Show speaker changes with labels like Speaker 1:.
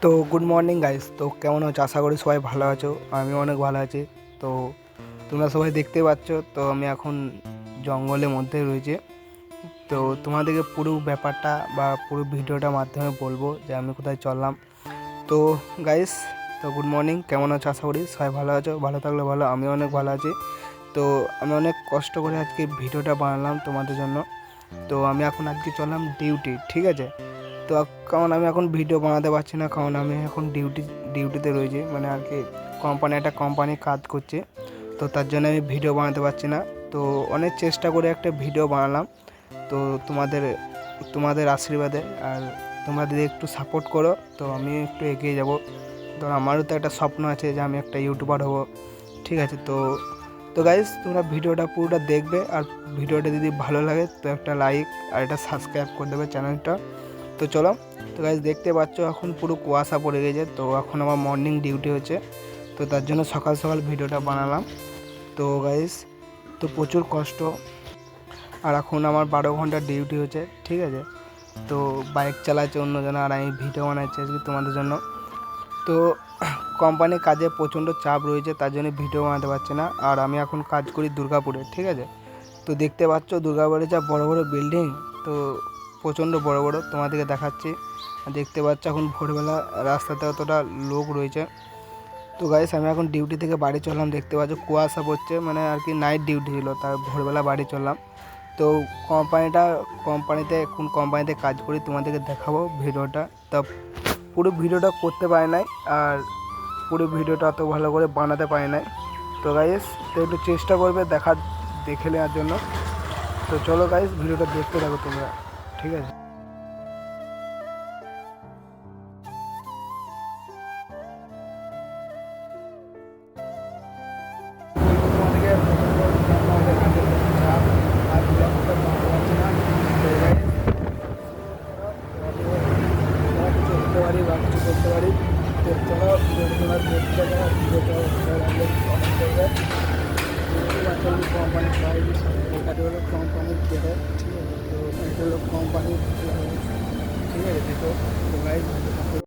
Speaker 1: তো good morning guys. তো কেমন আছো? আশা করি সবাই ভালো আছো। আমি অনেক ভালো আছি। তো তোমরা সবাই দেখতে পাচ্ছ, তো আমি এখন জঙ্গলের মধ্যে রয়েছে। তো তোমাদেরকে পুরো ব্যাপারটা বা পুরো ভিডিওটার মাধ্যমে বলবো যে আমি কোথায় চললাম। তো গাইস, তো গুড মর্নিং, কেমন আছো? আশা করি সবাই ভালো আছো। ভালো থাকলে ভালো, আমি অনেক ভালো আছি। তো আমি অনেক কষ্ট করে আজকে ভিডিওটা বানালাম তোমাদের জন্য। তো আমি এখন আজকে চললাম ডিউটি, ঠিক আছে? তো কারণ আমি এখন ভিডিও বানাতে পারছি না, কারণ আমি এখন ডিউটিতে রয়েছি, মানে আর কি একটা কোম্পানি কাজ করছে। তো তার জন্য আমি ভিডিও বানাতে পারছি না। তো অনেক চেষ্টা করে একটা ভিডিও বানালাম। তো তোমাদের আশীর্বাদে আর তোমরা যদি একটু সাপোর্ট করো তো আমি একটু এগিয়ে যাব। তো আমারও তো একটা স্বপ্ন আছে যে আমি একটা ইউটিউবার হব, ঠিক আছে? তো তো গাইস, তোমরা ভিডিওটা পুরোটা দেখবে, আর ভিডিওটা যদি ভালো লাগে তো একটা লাইক আর একটা সাবস্ক্রাইব করে দেবে চ্যানেলটা। তো চলো। তো গাইস, দেখতে পাচ্ছ এখন পুরো কুয়াশা পড়ে গেছে। তো এখন আমার মর্নিং ডিউটি হচ্ছে, তো তার জন্য সকাল সকাল ভিডিওটা বানালাম। তো গাইস, তো প্রচুর কষ্ট। আর এখন আমার 12 ঘন্টা ডিউটি হচ্ছে, ঠিক আছে? তো বাইক চালাচ্ছে অন্যজন, আর আমি ভিডিও বানাচ্ছি আজকে তোমাদের জন্য। তো কোম্পানির কাজে প্রচণ্ড চাপ রয়েছে, তার জন্য ভিডিও বানাতে পারছি না। আর আমি এখন কাজ করি দুর্গাপুরে, ঠিক আছে? তো দেখতে পাচ্ছ দুর্গাপুরে যা বড় বড় বিল্ডিং, তো প্রচণ্ড বড় বড় তোমাদেরকে দেখাচ্ছি। দেখতে পাচ্ছ এখন ভোরবেলা রাস্তাতে অতটা লোক রয়েছে। তো গাইস, আমি এখন ডিউটি থেকে বাড়ি চললাম। দেখতে পাচ্ছ কুয়াশা পড়ছে, মানে আর কি নাইট ডিউটি ছিল, তার ভোরবেলা বাড়ি চললাম। তো কোন কোম্পানিতে কাজ করি তোমাদেরকে দেখাবো ভিডিওটা। তা পুরো ভিডিওটা করতে পারি নাই, আর পুরো ভিডিওটা অত ভালো করে বানাতে পারি নাই। তো গাইস, তো একটু চেষ্টা করবে দেখে নেওয়ার জন্য। তো চলো গাইস, ভিডিওটা দেখতে থাকো তোমরা, ঠিক আছে? করতে পারি বা কিছু করতে পারি। তো চলো ভিডিওটা দেখতে থাকো। ভিডিওটা ভালো লাগলে কমেন্ট করবে। কোম্পানি কলকাতা হলো কোম্পানির যেটা, ঠিক আছে? তো এটা হলো কোম্পানির, ঠিক আছে? দেখো তো গাইস।